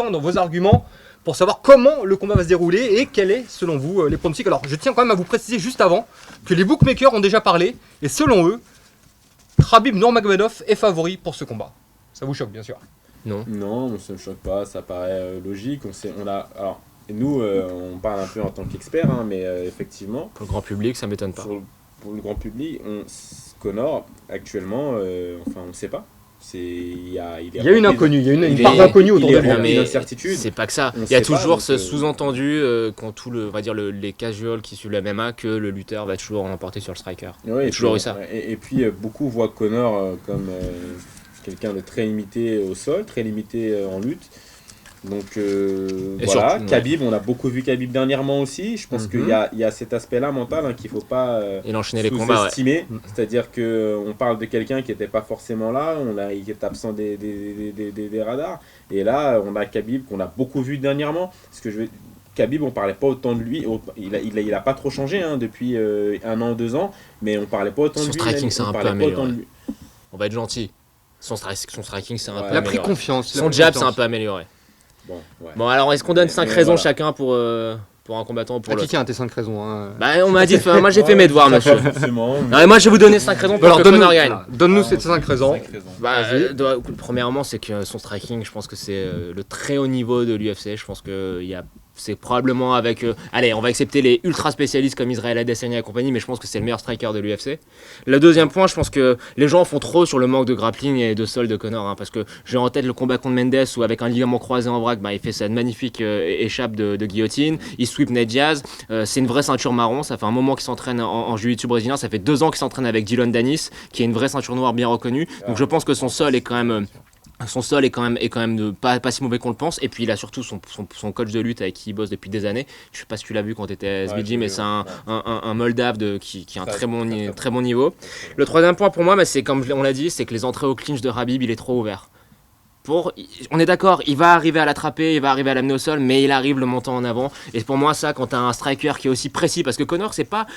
loin dans vos arguments pour savoir comment le combat va se dérouler et quels est, selon vous, les pronostics. Alors, je tiens quand même à vous préciser juste avant que les bookmakers ont déjà parlé et selon eux, Khabib Nurmagomedov est favori pour ce combat. Ça vous choque, bien sûr. Non, ça ne me choque pas, ça paraît logique. Alors, nous, on parle un peu en tant qu'experts, hein, mais effectivement... Pour le grand public, ça m'étonne pas. Pour le grand public, Conor, actuellement, on ne sait pas. Il y a une inconnue, il y a une part d'inconnu autour de lui. Une incertitude. C'est pas que ça. Il y a toujours ce sous-entendu quand les casuals qui suivent la MMA que le lutteur va toujours remporter sur le striker. Oui, il y a toujours eu ça. Et puis beaucoup voient Conor comme quelqu'un de très limité au sol, très limité en lutte. Donc voilà, surtout, Khabib, on a beaucoup vu Khabib dernièrement aussi. Je pense qu'il y a cet aspect-là mental qu'il ne faut pas sous-estimer. C'est-à-dire qu'on parle de quelqu'un qui n'était pas forcément là, il est absent des radars. Et là, on a Khabib qu'on a beaucoup vu dernièrement. Khabib, on parlait pas autant de lui. Il a pas trop changé depuis 1 an, 2 ans, mais on parlait pas autant de lui. Son striking, c'est un peu amélioré. On va être gentil. Son striking, c'est un peu amélioré. Il a pris confiance. Son jab, c'est un peu amélioré. Bon, alors est-ce qu'on donne 5 raisons chacun pour un combattant ou pour l'autre? Qui a tes 5 raison. Hein. Bah, on m'a dit, moi j'ai fait mes devoirs, monsieur. Non, moi je vais vous donner 5 raisons pour que Conor gagne. Donne-nous ces 5 raisons. Premièrement, c'est que son striking, je pense que c'est le très haut niveau de l'UFC. Je pense que c'est probablement avec... allez, on va accepter les ultra spécialistes comme Israël Adesanya et compagnie, mais je pense que c'est le meilleur striker de l'UFC. Le deuxième point, je pense que les gens font trop sur le manque de grappling et de sol de Conor, parce que j'ai en tête le combat contre Mendes où avec un ligament croisé en vrac, il fait cette magnifique échappe de guillotine, il sweep Nate Diaz, c'est une vraie ceinture marron, ça fait un moment qu'il s'entraîne en jiu-jitsu brésilien, ça fait 2 ans qu'il s'entraîne avec Dillon Danis, qui est une vraie ceinture noire bien reconnue, donc je pense que son sol est quand même... Son sol pas si mauvais qu'on le pense. Et puis il a surtout son coach de lutte avec qui il bosse depuis des années. Je sais pas si tu l'as vu quand tu étais à SBG, mais c'est un Moldave qui a un très bon niveau. Le troisième point pour moi, c'est comme on l'a dit, c'est que les entrées au clinch de Khabib, il est trop ouvert. On est d'accord, il va arriver à l'attraper, il va arriver à l'amener au sol, mais il arrive le montant en avant. Et pour moi, ça, quand t'as un striker qui est aussi précis, parce que Conor,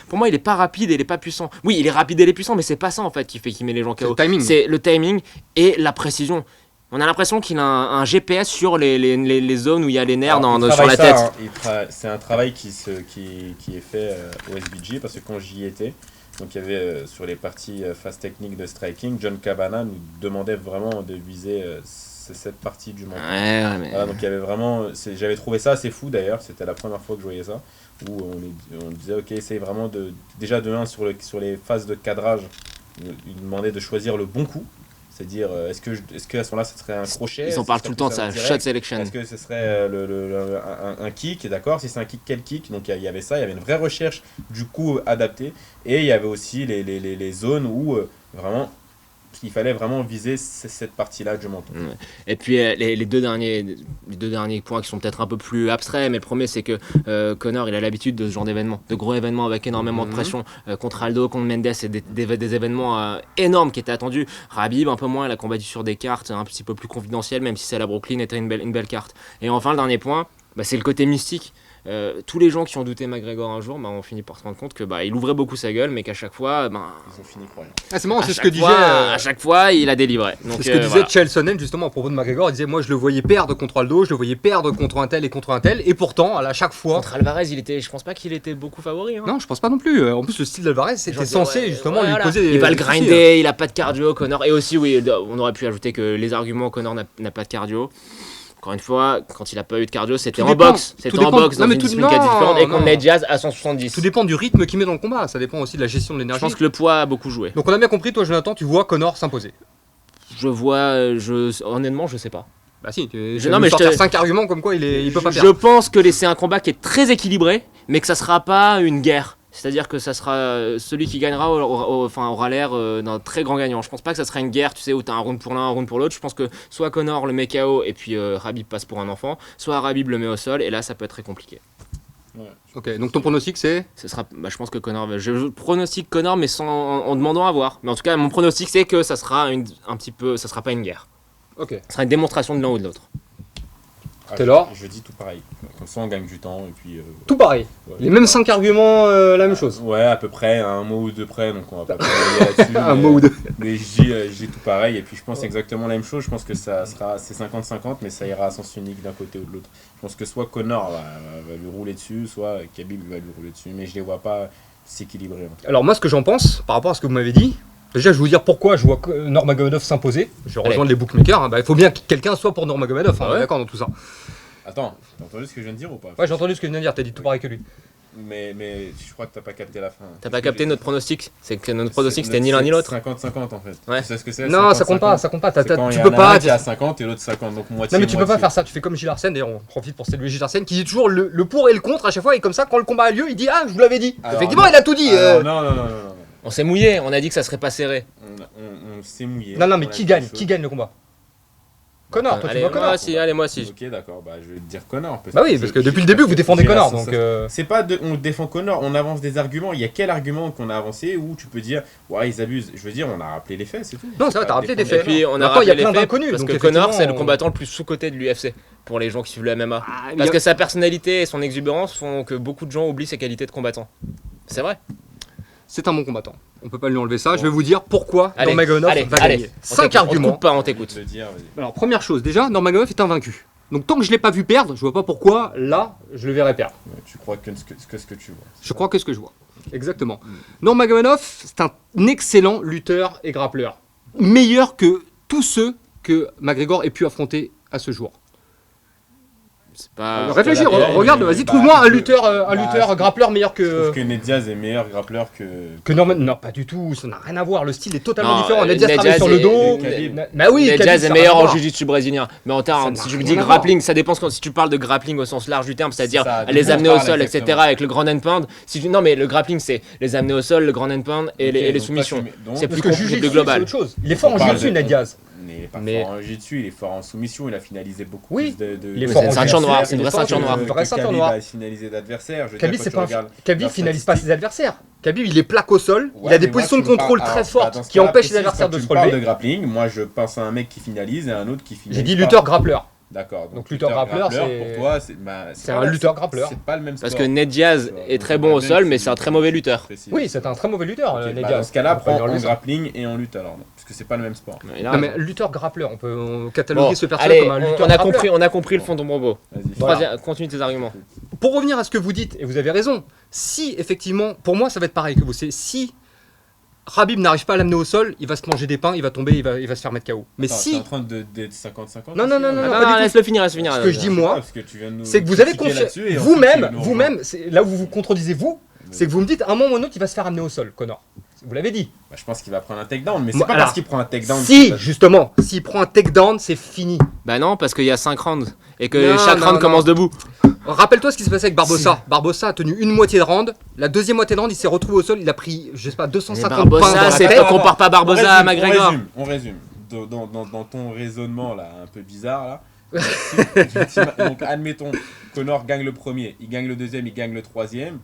pour moi, il est pas rapide et il est pas puissant. Oui, il est rapide et il est puissant, mais c'est pas ça en fait qui fait qu'il met les gens KO. C'est le timing et la précision. On a l'impression qu'il a un GPS sur les zones où il y a les nerfs sur la tête. C'est un travail qui est fait au SBG parce que quand j'y étais, donc il y avait sur les parties phase technique de striking, John Cabana nous demandait vraiment de viser cette partie du menton. Voilà, donc il y avait vraiment, j'avais trouvé ça assez fou d'ailleurs, c'était la première fois que je voyais ça, où on disait ok, essaye vraiment déjà de 1 sur les phases de cadrage, il demandait de choisir le bon coup. C'est-à-dire, est-ce que à ce moment-là, ce serait un crochet? Ils en parlent tout le temps de ça, shot selection. Est-ce que ce serait un kick? D'accord, si c'est un kick, quel kick? Donc il y avait ça, il y avait une vraie recherche du coup adapté. Et il y avait aussi les zones où vraiment il fallait vraiment viser cette partie-là du menton. Et puis les deux derniers points qui sont peut-être un peu plus abstraits, mais le premier c'est que Conor il a l'habitude de ce genre d'événements, de gros événements avec énormément de pression, contre Aldo, contre Mendes, c'est des événements énormes qui étaient attendus. Khabib un peu moins, il a combattu sur des cartes un petit peu plus confidentielles, même si c'est à la Brooklyn, était une belle carte. Et enfin le dernier point, c'est le côté mystique. Tous les gens qui ont douté McGregor un jour ont fini par se rendre compte que il ouvrait beaucoup sa gueule, mais qu'à chaque fois ils ont fini croyant. C'est marrant, c'est ce que disait à chaque fois il a délivré. C'est ce que disait Chael Sonnen justement à propos de McGregor. Il disait moi je le voyais perdre contre Aldo, je le voyais perdre contre un tel et pourtant à chaque fois contre Alvarez je pense pas qu'il était beaucoup favori. Non, je pense pas non plus. En plus le style d'Alvarez c'était censé justement lui poser. Il va le grinder, il a pas de cardio Conor, et aussi on aurait pu ajouter que les arguments Conor n'a pas de cardio. Encore une fois, quand il n'a pas eu de cardio, c'était en boxe. C'était en boxe dans une discipline qui est différente et contre Nate Diaz à 170. Tout dépend du rythme qu'il met dans le combat. Ça dépend aussi de la gestion de l'énergie. Je pense que le poids a beaucoup joué. Donc on a bien compris, toi Jonathan, tu vois Conor s'imposer. Honnêtement, je sais pas. Bah si, je sortir 5 arguments comme quoi il peut pas perdre. Je pense que c'est un combat qui est très équilibré, mais que ça sera pas une guerre. C'est-à-dire que ça sera celui qui gagnera aura l'air d'un très grand gagnant. Je pense pas que ça sera une guerre, tu sais, où t'as un round pour l'un, un round pour l'autre. Je pense que soit Conor le met KO et puis Khabib passe pour un enfant, soit Khabib le met au sol et là ça peut être très compliqué. Ouais. Ok, donc ton pronostic c'est? Ce sera, je pense que Conor. Je pronostique Conor, mais en demandant à voir. Mais en tout cas, mon pronostic c'est que ça sera ça sera pas une guerre. Ok. Ça sera une démonstration de l'un ou de l'autre. Taylor. Je dis tout pareil. Comme ça, on gagne du temps. Et puis, Tout pareil. ouais. Les mêmes 5 arguments, la même chose. Ouais, à peu près, un mot ou deux près. Donc, on va pas travailler là-dessus. Un mot ou deux. Mais je dis tout pareil. Et puis, je pense exactement la même chose. Je pense que c'est 50-50, mais ça ira à sens unique d'un côté ou de l'autre. Je pense que soit Conor va lui rouler dessus, soit Khabib va lui rouler dessus. Mais je les vois pas s'équilibrer. Alors moi, ce que j'en pense, par rapport à ce que vous m'avez dit, déjà, je vais vous dire pourquoi je vois Nurmagomedov s'imposer. Je vais rejoindre les bookmakers. Il faut bien que quelqu'un soit pour Nurmagomedov. On est d'accord dans tout ça. Attends, t'as entendu ce que je viens de dire ou pas? Ouais, j'ai entendu ce que tu viens de dire. T'as dit tout pareil que lui. Mais je crois que t'as pas capté la fin. T'as pas capté notre pronostic? C'est que notre pronostic c'était ni l'un ni l'autre. 50-50 en fait. Ouais. Tu sais ce que c'est? Non, 50-50. ça compte pas. Ça compte pas. C'est quand Tu il y peux en a pas. un qui est à 50 et l'autre 50, donc moitié. Non mais tu peux pas moitié. faire ça, tu fais comme Gilles Arsène, d'ailleurs on profite pour saluer Gilles Arsène qui dit toujours le pour et le contre à chaque fois et comme ça quand le combat a lieu il dit ah je vous l'avais dit. Alors, Effectivement non. il a tout dit. Non. On s'est mouillé, on a dit que ça serait pas serré. On s'est mouillé. Non mais On a qui dit gagne? quelque Qui chose. gagne le combat? Connor, toi tu Allez, vois Connor. moi aussi. Ok d'accord, bah je vais te dire Connor. Bah oui parce que depuis le début vous défendez Connor donc C'est pas on défend Connor, on avance des arguments. Il y a quel argument qu'on a avancé où tu peux dire ouais ils abusent. Je veux dire on a rappelé les faits c'est tout. Non, ça va, t'as rappelé les Et faits. puis on a Maintenant, il y a rappelé plein les faits d'inconnus, parce donc que Connor c'est le effectivement, combattant le plus sous-coté de l'UFC pour les gens qui suivent le MMA. Ah, Parce que sa personnalité et son exubérance font que beaucoup de gens oublient ses qualités de combattant. C'est vrai. c'est un bon combattant. On peut pas lui enlever ça. Je vais vous dire pourquoi Allez, Nurmagomedov allez, va allez. gagner. On 5 t'écoute, On arguments. te coupe pas, on t'écoute. Je veux dire, vas-y. Alors première chose, déjà Nurmagomedov est invaincu. Donc tant que je l'ai pas vu perdre, je vois pas pourquoi là je le verrai perdre. Ouais, tu crois que ce que tu vois. Je crois que ce que je vois. Exactement. Nurmagomedov, c'est un excellent lutteur et grappleur. Meilleur que tous ceux que McGregor ait pu affronter à ce jour. C'est pas. Réfléchis, regarde, vas-y, bah, trouve-moi un je- lutteur, bah, grappleur meilleur Je trouve que. que Ned Diaz est meilleur grappleur que Norman. Non, pas du tout, ça n'a rien à voir. Le style est totalement Non, différent. Ned Diaz Ned travaille Diaz sur le est- dos. Khabib. Bah oui, Ned Khabib, Diaz ça est n'a meilleur rien à en voir. jiu-jitsu brésilien. Mais en termes, Ça si n'a tu me rien dis à voir. grappling, ça dépend si tu parles de grappling au sens large du terme, c'est-à-dire ça, de les quoi amener on au parle sol, etc. exactement. avec le grand end pound. Non, mais le grappling, c'est les amener au sol, le grand end pound et les Ok, donc soumissions. toi, tu mets- C'est Parce plus que compliqué, jiu-jitsu, plus c'est global. autre chose. Il est fort en On parle jiu-jitsu, de- Ned Diaz. Mais il est pas Mais- fort en jiu-jitsu, il est fort en soumission, il a finalisé beaucoup Oui, plus de. il est Mais fort c'est en une ceinture jiu-jitsu, noire, il c'est une est vraie fort en ceinture noire. Une vraie ceinture noire. a finalisé d'adversaires. Je veux Khabib, dire, c'est quand pas tu regardes Khabib leur finalise pas statistique- ses adversaires. Khabib, il est plaque au sol, il Ouais, a des mais moi, positions de tu me contrôle parles- très alors, fortes dans ce qui cas-là empêchent les précis, adversaires quand de tu se me parles relever. de grappling, moi je pense à un mec qui finalise et un autre qui finalise. J'ai dit pas. lutteur grappleur. D'accord. Donc, lutteur grappleur, c'est- pour toi, c'est un lutteur grappleur. C'est pas le même sport. Parce que Ned Diaz est très bon au sol, mais c'est un très mauvais lutteur. Oui, c'est un très mauvais lutteur, Ok, Ned bah, Diaz. dans ce cas-là, On peut lui prends enlever en ça. grappling et en lutte alors, non, parce que c'est pas le même sport. Il a Non mais raison. lutteur grappleur, on peut cataloguer Bon, ce personnage allez, comme un lutteur on a grappleur. compris le fond de ton propos. Vas-y. Voilà. Continue tes arguments. Pour revenir à ce que vous dites, et vous avez raison, si effectivement, pour moi ça va être pareil que vous, c'est si Khabib n'arrive pas à l'amener au sol, il va se manger des pains, il va tomber, il va se faire mettre KO. Mais Attends, si, t'es en train d'être 50-50. Non, non, aussi, non, là, non, là. pas du tout. Laisse-le finir. ce que je dis Ah, moi, parce que tu viens de nous c'est que vous avez critiquer confiance, là-dessus et ensuite, tu vous-même, nous vous-même, c'est là où vous vous contredisez vous, c'est que vous me dites à un moment ou un autre il va se faire amener au sol, Connor. Vous l'avez dit. Bah, je pense qu'il va prendre un takedown, mais c'est Moi, pas alors, parce qu'il prend un takedown. Si, justement, s'il prend un takedown, c'est fini. Bah non, parce qu'il y a 5 rounds et que Non, chaque non, round non. commence debout. Rappelle-toi ce qui s'est passé avec Barbossa. Barbossa a tenu une moitié de round. La deuxième moitié de round, il s'est retrouvé au sol. Il a pris, je sais pas, 250 pains dans Barbossa, la c'est tête. pas compare pas Barbosa à McGregor. On résume. Dans ton raisonnement là, un peu bizarre là. Donc admettons, Connor gagne le premier, il gagne le deuxième, il gagne le troisième.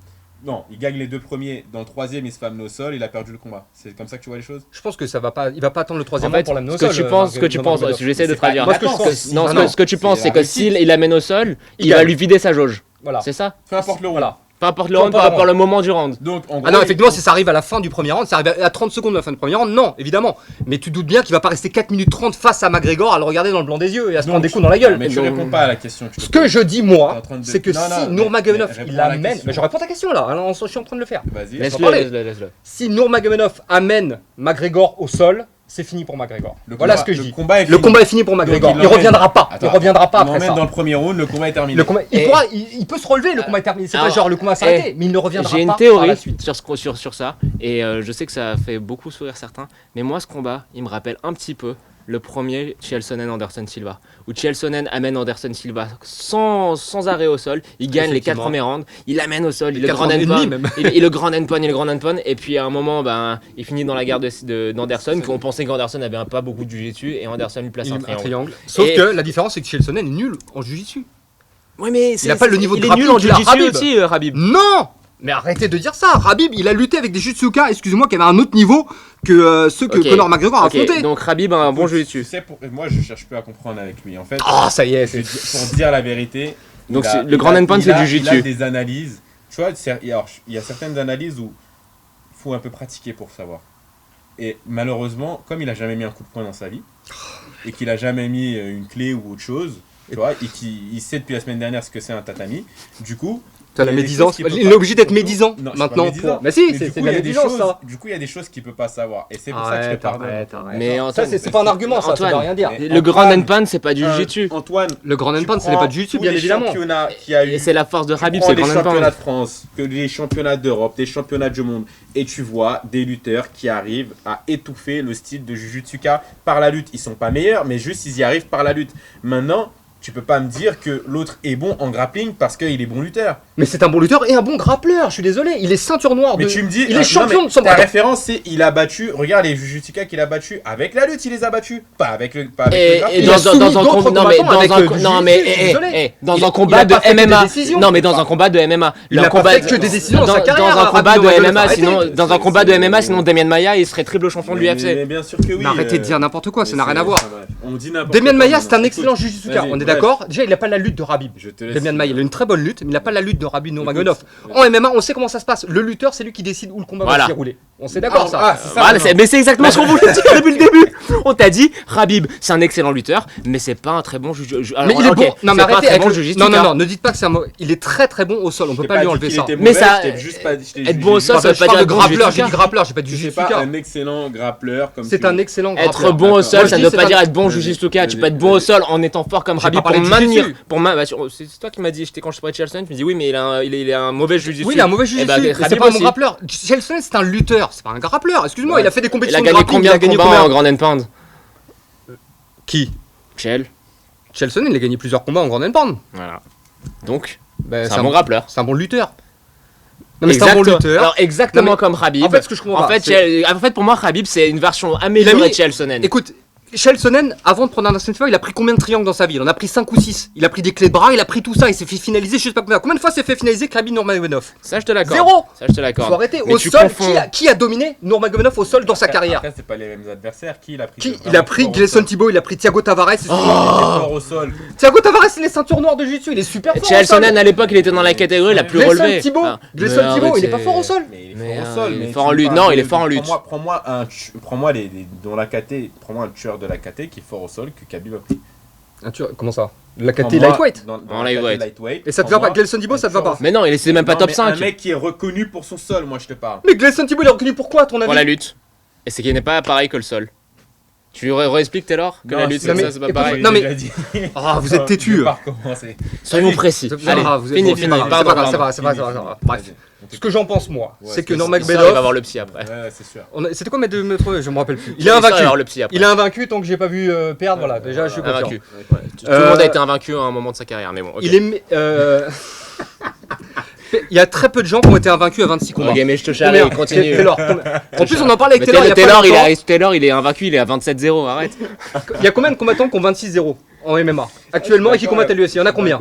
Non, il gagne les deux premiers. Dans le troisième, il se fait amener au sol, il a perdu le combat. C'est comme ça que tu vois les choses? Je pense que ça va pas. Il va pas attendre le troisième En fait, round pour l'amener au ce que sol. tu penses, j'essaie de c'est pas traduire. une attente, Non, non, ce que tu penses, c'est c'est la que réussite. s'il l'amène au sol, il gagne. va lui vider sa jauge. Voilà. C'est ça? Peu importe le round. Voilà. Peu importe le Peu round, peu importe le importe le moment du round. Donc en gros, Ah non, effectivement, si ça arrive à la fin du premier round, ça arrive à 30 secondes de la fin du premier round, non, évidemment. Mais tu doutes bien qu'il va pas rester 4 minutes 30 face à McGregor à le regarder dans le blanc des yeux et à se prendre des coups dans la gueule. Mais tu Donc- réponds pas à la question. Ce que je dis T'es moi, en train de- c'est que Non, si non, Nurmagomedov mais réponds il à la amène. question. Mais je réponds à ta question là, alors, je suis en train de le faire. Vas-y. Laisse-le. Si Nurmagomedov amène McGregor au sol, c'est fini pour McGregor. Le Voilà combat- ce que je le dis. combat est Le fini. combat est fini pour McGregor. Donc, Il reviendra pas. Attends, Il reviendra pas il après l'emmène ça. dans le premier round, le combat est terminé. Le combat, Et- il peut se relever, le combat est terminé. C'est pas Alors, genre le combat s'est arrêté, mais il ne reviendra pas J'ai une par théorie la suite. sur ça, et je sais que ça fait beaucoup sourire certains, mais moi ce combat, il me rappelle un petit peu le premier Chelsonen-Anderson Silva, où Chelsonen amène Anderson Silva sans arrêt au sol, il gagne les 4 Effectivement. premiers rounds, il amène au sol, il le quatre grand rounds et end demi, pound, même. il le grand end pound, et puis à un moment, ben, il finit dans la garde d'Anderson, qu'on pensait qu'Anderson avait pas beaucoup de jiu-jitsu, et Anderson lui place un triangle. Sauf Et- que la différence, c'est que Chelsonen est nul en jiu-jitsu. Oui, mais a pas le niveau de il est grappling nul en qu'il a, jiu-jitsu Khabib. aussi, Khabib. Non Mais arrêtez de dire ça. Khabib, il a lutté avec des Jutsuka, excusez-moi, qui avaient un autre niveau que ceux que Conor McGregor a affronté. Donc Khabib a un bon jeu dessus. Moi, je cherche plus à comprendre avec lui. En fait, ça y est. pour dire la vérité. Donc le grand endpoint, c'est du jiu-jitsu. Il a des analyses. Tu vois, il y a certaines analyses où il faut un peu pratiquer pour savoir. Et malheureusement, comme il a jamais mis un coup de poing dans sa vie, et qu'il a jamais mis une clé ou autre chose, tu vois, et qu'il sait depuis la semaine dernière ce que c'est un tatami, du coup... Tu as la médisance. Il est obligé d'être médisant maintenant. Mais si, c'est la médisance, ça. Du coup, il y a des choses qu'il peut pas savoir. Et c'est pour ça que je te pardonne. Mais ça, c'est pas un argument, ça veut rien dire. Le grand endpoint, c'est pas du jiu-jitsu. Antoine, le grand endpoint, ce n'est pas du jiu-jitsu, bien évidemment. Et c'est la force de Khabib, c'est le grand endpoint. Les championnats endpoint. de France, que les championnats d'Europe, les championnats du monde, et tu vois des lutteurs qui arrivent à étouffer le style de Jujutsuka par la lutte. Ils sont pas meilleurs, mais juste ils y arrivent par la lutte. Maintenant, tu peux pas me dire que l'autre est bon en grappling parce qu'il est bon lutteur. Mais c'est un bon lutteur et un bon grappleur, je suis désolé. Il est ceinture noire. Mais tu me dis, il est champion de son ta référence, c'est il a battu, regarde les Jujutsuka qu'il a battu avec la lutte, il les a battus. Pas avec le grappling. Et dans un combat de MMA. Non, mais dans un combat de MMA. Il n'a pas fait que des décisions dans sa carrière. Dans un combat de MMA, dans un combat de MMA, sinon Demian Maia, il serait triple champion de l'UFC. Mais bien sûr que oui. Mais arrêtez de dire n'importe quoi, ça n'a rien à voir. On dit n'importe Demian Maia, c'est un excellent Jujutsuka, on est d'accord. Déjà, il n'a pas la lutte de Khabib. Demian Maia, il a une très bonne lutte, mais il n'a pas la lutte de Khabib Nurmagomedov. En MMA, on sait comment ça se passe. Le lutteur, c'est lui qui décide où le combat va se dérouler. On sait d'accord, ça. Mais c'est exactement ce qu'on voulait dire depuis le début. On t'a dit, Khabib, c'est un excellent lutteur, mais c'est pas un très bon juge. Mais il est bon. Non, mais arrêtez. Non, ne dites pas que c'est un. Il est très très bon au sol. On peut pas lui enlever ça. Mais ça, être bon au sol, ça veut pas dire être grappleur. J'ai dit grappleur, j'ai pas dit Jujutsuka. Un excellent grappleur comme. C'est un excellent grappleur. Être bon au sol, ça ne veut pas dire être bon Jujutsuka. Tu peux être bon au sol en étant fort comme Khabib pour maintenir. C'est toi qui m'as dit, quand je parlais de Chelson, tu me dis oui, mais il a un mauvais Jujutsu. Oui, il a un mauvais Jujutsu. C'est pas un bon grappleur. Chelson, c'est un lutteur, c'est pas un grappleur. Excuse-moi, il a fait des compétitions de grappling. Il a gagné combien en Grand Endpoint? Qui? Chelson, il a gagné plusieurs combats en Grand Endpoint. Voilà. Donc, c'est un bon grappleur. C'est un bon lutteur. Non mais c'est un bon lutteur. Alors exactement comme Khabib. En fait, ce que je comprends en fait, pour moi, Khabib, c'est une version améliorée de Chelsonen. Écoute, Chelsonen, avant de prendre un Anderson Silva, il a pris combien de triangles dans sa vie? Il en a pris 5 ou 6. Il a pris des clés de bras, il a pris tout ça, il s'est fait finaliser, je sais pas combien. Combien de fois s'est fait finaliser Khabib Nurmagomedov? Ça, je te l'accorde. 0. Ça, je te l'accorde. Faut arrêter. Au sol, qui a dominé Nurmagomedov au sol dans sa carrière? Après, c'est pas les mêmes adversaires. Qui il a pris? Il a pris Gleison Tibau, il a pris Thiago Tavares. Il est fort au sol. Thiago Tavares, il est ceinture noire de jiu-jitsu, il est super fort. Chelsonen, à l'époque, il était dans la catégorie la plus relevée. Gleison Tibau, il est pas fort au sol. Il est fort au sol. Il est fort en lutte. Non, il est fort en lutte. Prends-moi un tueur de la KT qui est fort au sol que Khabib a pris. Comment ça? La KT lightweight? En lightweight. Et ça te va pas? Gleison Tibau, ça te va pas? Mais non, c'est même pas top 5. Un mec qui est reconnu pour son sol, moi je te parle. Mais Gleison Tibau, il est reconnu pour quoi, à ton avis? Pour la lutte. Et c'est qu'il n'est pas pareil que le sol. Tu réexpliques Taylor que la lutte c'est pas pareil. Non mais vous êtes têtu. Soyons précis. Allez, fini. C'est pas. Bref. Ce que j'en pense moi, c'est que Nurmagomedov. Il va avoir le psy après. Ouais, c'est sûr. C'était quoi mettre je me rappelle plus. Il est invaincu. Il est invaincu tant que j'ai pas vu perdre. Voilà, déjà je suis confiant. Tout le monde a été invaincu à un moment de sa carrière, mais bon. Il y a très peu de gens qui ont été invaincus à 26 combats. Ok, mais je te charrie, continue. En plus, on en parlait avec Taylor, il est invaincu, il est à 27-0, arrête. Il y a combien de combattants qui ont 26-0 en MMA actuellement et qui combattent à l'UFC? Il y en a combien?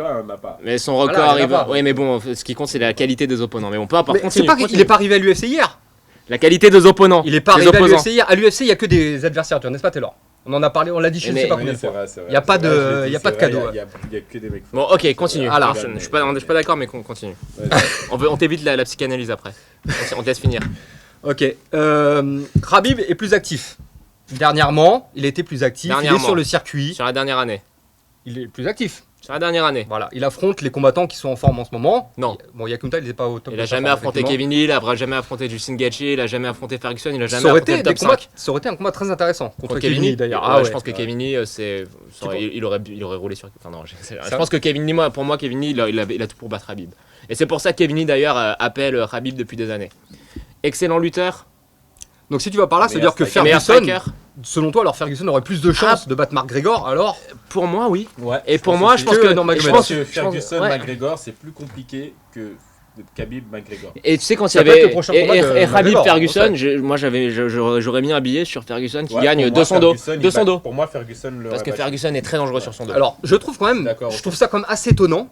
Mais son record arrive. Oui, mais bon, ce qui compte, c'est la qualité des opponents. Mais on peut pas continuer. Il est pas arrivé à l'UFC hier. La qualité des opponents. Il est pas arrivé à l'UFC hier. À l'UFC, il y a que des adversaires, n'est-ce pas, Taylor? On en a parlé, on l'a dit, je ne sais pas combien de fois. Il n'y a pas de cadeau. Il y a que des mecs. Bon, ok, continue. Je suis pas d'accord, mais continue. On t'évite la psychanalyse après. On te laisse finir. Ok. Khabib est plus actif. Dernièrement, il était plus actif. Il est sur le circuit. Sur la dernière année. Il est plus actif. Sur la dernière année. Voilà, il affronte les combattants qui sont en forme en ce moment. Non. Bon, Yakunta, il n'était pas au top. Il a jamais affronté Kevin Lee, il a jamais affronté Justin Gaethje, il a jamais affronté Ferguson, il a jamais affronté le top 5. Ça aurait été un combat très intéressant contre Kevin Lee d'ailleurs. Je pense que Kevin Lee, il aurait roulé sur. Enfin non, je pense que Kevin Lee, pour moi, Kevin Lee, il a tout pour battre Khabib. Et c'est pour ça que Kevin Lee d'ailleurs appelle Khabib depuis des années. Excellent lutteur. Donc si tu vas par là, ça veut dire que Ferguson, selon toi, alors Ferguson aurait plus de chances de battre McGregor, alors? Pour moi, oui. Ouais, et pour moi, je pense que Ferguson McGregor, c'est plus compliqué que Khabib McGregor. Et tu sais, quand il y avait Khabib Ferguson, moi j'aurais mis un billet sur Ferguson qui gagne de son dos. Pour moi, Ferguson le. Parce que Ferguson est très dangereux sur son dos. Alors, je trouve ça quand même assez étonnant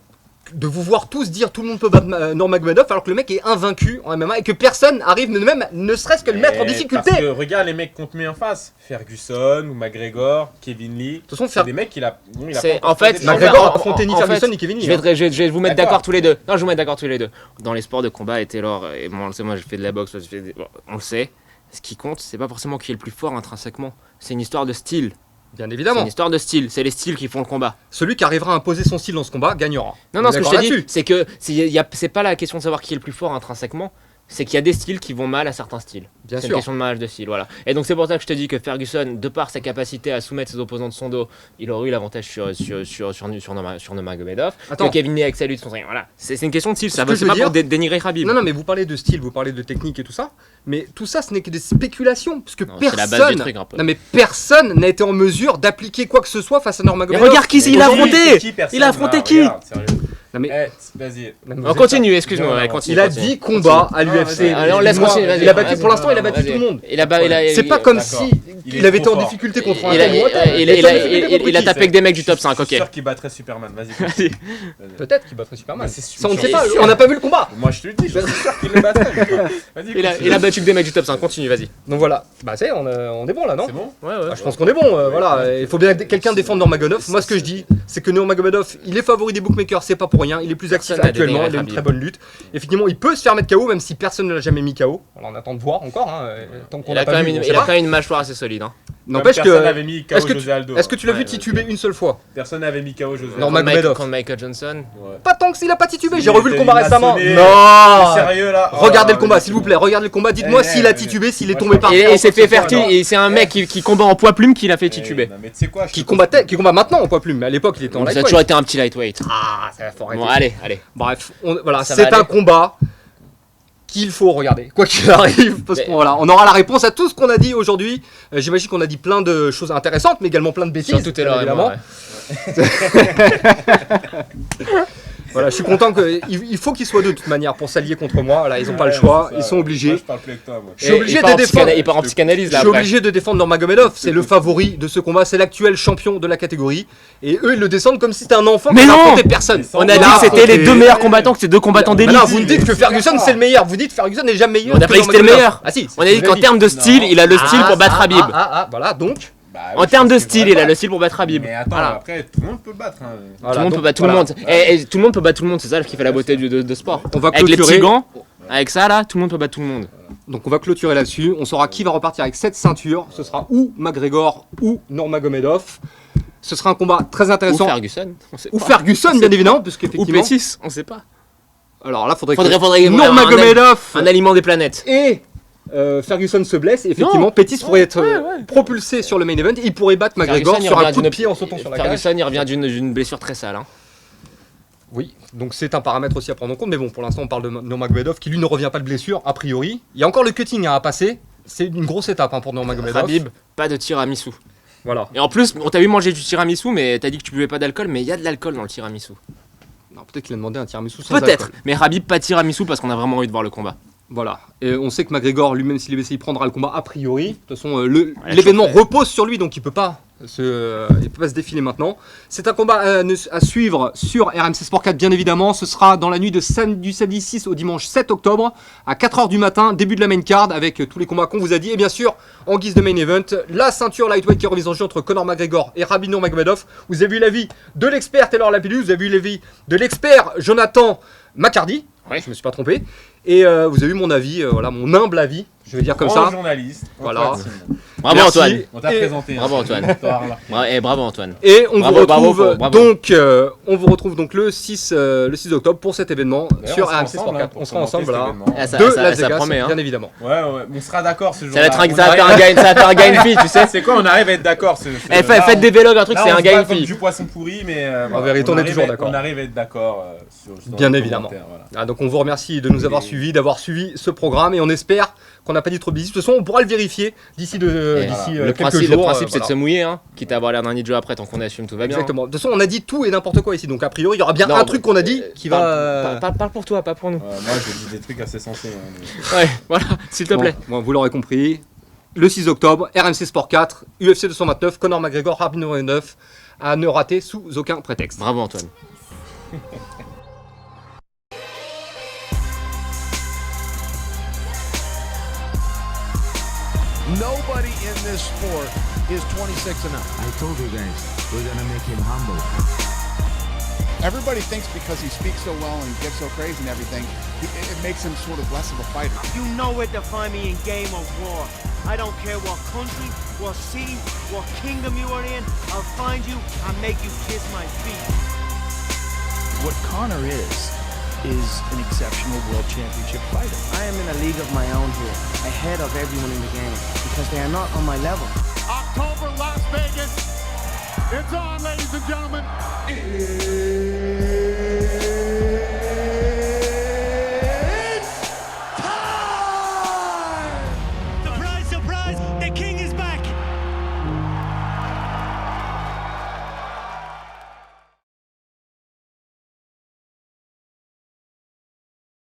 de vous voir tous dire tout le monde peut battre Nurmagomedov alors que le mec est invaincu en MMA et que personne arrive même ne serait-ce que le mettre en difficulté. Parce que regarde les mecs qu'on te met en face, Ferguson ou McGregor, Kevin Lee. De toute façon, c'est des mecs qu'il a. Bon, il a c'est, pas en fait, McGregor a affronté ni Ferguson ni Kevin Lee. Je vais vous mettre d'accord tous les deux. Non, je vais vous mettre d'accord tous les deux. Dans les sports de combat, et Taylor, et bon, on le sait, moi j'ai fait de la boxe, on le sait. Ce qui compte, c'est pas forcément qui est le plus fort intrinsèquement. C'est une histoire de style. Bien C'est évidemment. une histoire de style. C'est les styles qui font le combat. Celui qui arrivera à imposer son style dans ce combat gagnera. Non, ce que je te dis, c'est que c'est pas la question de savoir qui est le plus fort intrinsèquement. C'est qu'il y a des styles qui vont mal à certains styles. Bien c'est sûr. une question de mariage de style, voilà. Et donc c'est pour ça que je te dis que Ferguson, de par sa capacité à soumettre ses opposants de son dos, il aurait eu l'avantage sur Nurmagomedov. Attends. Que Kevin Lee avec sa lutte, voilà. C'est une question de style, ça que je c'est veux pas dire- pour dénigrer Khabib. Non, mais vous parlez de style, vous parlez de technique et tout ça, mais tout ça, ce n'est que des spéculations, parce que Non, c'est la base du personne, truc, un peu. non mais personne n'a été en mesure d'appliquer quoi que ce soit face à Mais Nurmagomedov. regarde qui il a Aujourd'hui, affronté. c'est personne, Il a affronté là, qui regarde, sérieux. Non, mais- Vas-y. Non, mais On vous continue, Non, excuse-moi, non, continue. Il a continue. 10 combats à Non, l'UFC. vas-y. Allez, on laisse continuer, vas-y. Il a battu, Vas-y, pour l'instant, il a battu vas-y. tout le monde. C'est pas comme d'accord. si Il est il avait été trop en fort. difficulté contre un Il tel ou un tel. a tapé avec des mecs du top 5, Je suis ok. sûr qu'il battrait Superman. Vas-y. Vas-y. Peut-être qu'il battrait Superman. Bah, c'est Ça, on ne sûr. sait pas, sûr. on n'a pas vu le combat. Moi, je te le dis, je suis sûr qu'il le battrait. Vas-y. Il a battu que des mecs du top 5, continue, vas-y. Donc voilà, bah c'est, on est bon là, non? C'est bon. Ouais, Bah, je pense qu'on est bon, voilà. Il faut bien que quelqu'un défende Nurmagomedov. Moi, ce que je dis, c'est que Nurmagomedov, il est favori des bookmakers, c'est pas pour rien. Il est plus actif Personne n'a actuellement, dénigré il a une Khabib. très bonne lutte. Effectivement, il peut se faire mettre KO, même si personne ne l'a jamais mis KO. Alors, on attend de voir encore, hein, tant qu'on Il n'a a quand pas même vu. une, on sait il a pas. quand même une mâchoire assez solide. Hein. N'empêche Personne que. n'avait mis KO Est-ce que José Aldo. Est-ce que tu l'as vu Ouais, tituber une seule fois? Personne n'avait mis KO José Non, Aldo. Magomedov. Contre Michael Johnson. Ouais. Pas tant que s'il a pas titubé, Si, j'ai revu le il combat a récemment. sonné. Non! T'es sérieux là? Regardez Oh, le combat, mais- s'il vous plaît, regardez le combat. Dites-moi Eh, s'il a eh, titubé, s'il est moi, tombé je par parle- terre. Et c'est fait faire fertile, et c'est un mec qui combat en poids plume qui l'a fait tituber. Non, mais tu sais quoi? Qui combat maintenant en poids plume, mais à l'époque il était en Ça a lightweight. toujours été un petit lightweight. Ah, ça va faut arrêter. Bon, allez. Bref, voilà, Ça c'est va un aller. combat qu'il faut regarder, quoi qu'il arrive, parce Mais- qu'on voilà, on aura la réponse à tout ce qu'on a dit aujourd'hui. J'imagine qu'on a dit plein de choses intéressantes, mais également plein de bêtises. Surtout Taylor et moi, évidemment. Voilà, je suis content il faut qu'ils soient deux de toute manière pour s'allier contre moi. Voilà, ils n'ont pas le choix, ils sont obligés. Moi, je parle plus avec toi, moi. Je suis obligé de défendre. Il part en psychanalyse Je là suis après. obligé de défendre Nurmagomedov, c'est le favori de ce combat, c'est l'actuel champion de la catégorie. Et eux, ils le descendent comme si c'était un enfant Mais qui non affrontait personne. On a Il dit que c'était les affronté- deux meilleurs combattants, que c'était deux combattants Mais d'élite. non, vous me dites que Ferguson c'est le meilleur. Vous dites que Ferguson n'est jamais meilleur. On a que pas dit que c'était le Nurmagomedov. meilleur. Ah si. On a dit qu'en termes de style, il a le style pour battre Khabib. Voilà, donc. Bah, En oui, termes je de pense que style, c'est il a vrai. le style pour battre Khabib. Mais attends, Voilà. après, tout le monde peut le battre. Hein. Voilà, Tout le monde donc, peut battre tout le voilà. monde. Et tout le monde peut battre tout le monde, c'est ça qui fait la beauté de sport. On va Avec les clôturer. petits gants, avec ça là, tout le monde peut battre tout le monde. Donc on va clôturer là-dessus. On saura qui va repartir avec cette ceinture. Ce sera ou McGregor ou Nurmagomedov. Ce sera un combat très Ou intéressant. Ferguson, on sait Ou pas. Ferguson, bien évidemment, parce Ou qu'effectivement. Pétis, on sait pas. Alors là, faudrait Faudrait Nurmagomedov un aliment des planètes. et Ferguson se blesse. Et effectivement, Non. Pettis pourrait être Ouais. propulsé sur le main event. Il pourrait battre McGregor Ferguson, il sur un revient coup de d'une- pied en sautant sur la cage. Ferguson, il revient d'une blessure très sale. Hein. Oui, donc c'est un paramètre aussi à prendre en compte. Mais bon, pour l'instant, on parle de Nurmagomedov qui lui ne revient pas de blessure, a priori. Il y a encore le cutting à passer. C'est une grosse étape pour Nurmagomedov. Khabib, pas de tiramisu. Voilà. Et en plus, on t'a vu manger du tiramisu, mais t'as dit que tu buvais pas d'alcool, mais il y a de l'alcool dans le tiramisu. Non, peut-être qu'il a demandé un tiramisu sans Peut-être, alcool. mais Khabib pas de tiramisu parce qu'on a vraiment envie de voir le combat. Voilà. Et on sait que McGregor, lui-même, s'il est blessé, il prendra le combat a priori. De toute façon, Ouais, l'événement chauffé. repose sur lui, donc il peut pas se défiler maintenant. C'est un combat à suivre sur RMC Sport 4, bien évidemment. Ce sera dans la nuit du samedi 6 au dimanche 7 octobre, à 4h du matin, début de la main card, avec tous les combats qu'on vous a dit. Et bien sûr, en guise de main event, la ceinture lightweight qui est remise en jeu entre Conor McGregor et Khabib Nurmagomedov. Vous avez vu l'avis de l'expert Taylor Lapillus, vous avez vu l'avis de l'expert Jonathan McCarty. Oui. Je me suis pas trompé. Et vous avez vu mon avis, voilà, mon humble avis, je vais dire comme Grand ça. journaliste. Voilà. Antoine Simon. Bravo Merci. Antoine. On t'a Et- présenté. Bravo, Antoine. T'auras remarqué. Bravo Antoine. Et on Bravo, vous retrouve bravo. donc on vous retrouve donc le 6 octobre pour cet événement D'ailleurs, sur on sera RMC ensemble, Sport hein, 4. pour On sera commenter ensemble cet là. événement. Ah, ça, De ça- Las ça Vegas, promet, hein. bien évidemment. Ouais, on sera d'accord ce jour-là. Ça va être On ça va faire arrive- un gain fee, tu sais. C'est quoi, on arrive à être d'accord. Eh, faites des vlogs, un truc, c'est un gain comme fee. du poisson pourri, mais En vérité, on est arrive toujours à- d'accord. On arrive à être d'accord sur Bien les évidemment. commentaires, voilà. Ah, donc on vous remercie de nous avoir suivis, d'avoir suivi ce programme et on espère qu'on n'a pas dit trop de bêtises. De toute façon, on pourra le vérifier d'ici Et quelques le jours. principe c'est de voilà. se mouiller, hein. Quitte à avoir l'air d'un idiot après, tant qu'on assume, tout va bien. Exactement. De toute façon, on a dit tout et n'importe quoi ici. Donc a priori, il y aura bien Non, un truc qu'on a dit qui va. Parle pour toi, pas pour nous. Moi, je dis des trucs assez sensés. hein, mais- Ouais, voilà, s'il te plaît. Bon, vous l'aurez compris. Le 6 octobre, RMC Sport 4, UFC 229, Conor McGregor, Khabib Nurmagomedov, à ne rater sous aucun prétexte. Bravo Antoine. Nobody in this sport is 26 and up. I told you guys, we're gonna make him humble. Everybody thinks because he speaks so well and gets so crazy and everything, it makes him sort of less of a fighter. You know where to find me in Game of War. I don't care what country, what city, what kingdom you are in. I'll find you, I'll make you kiss my feet. What Conor is an exceptional world championship fighter. I am in a league of my own here, ahead of everyone in the game, because they are not on my level. October, Las Vegas. It's on, ladies and gentlemen.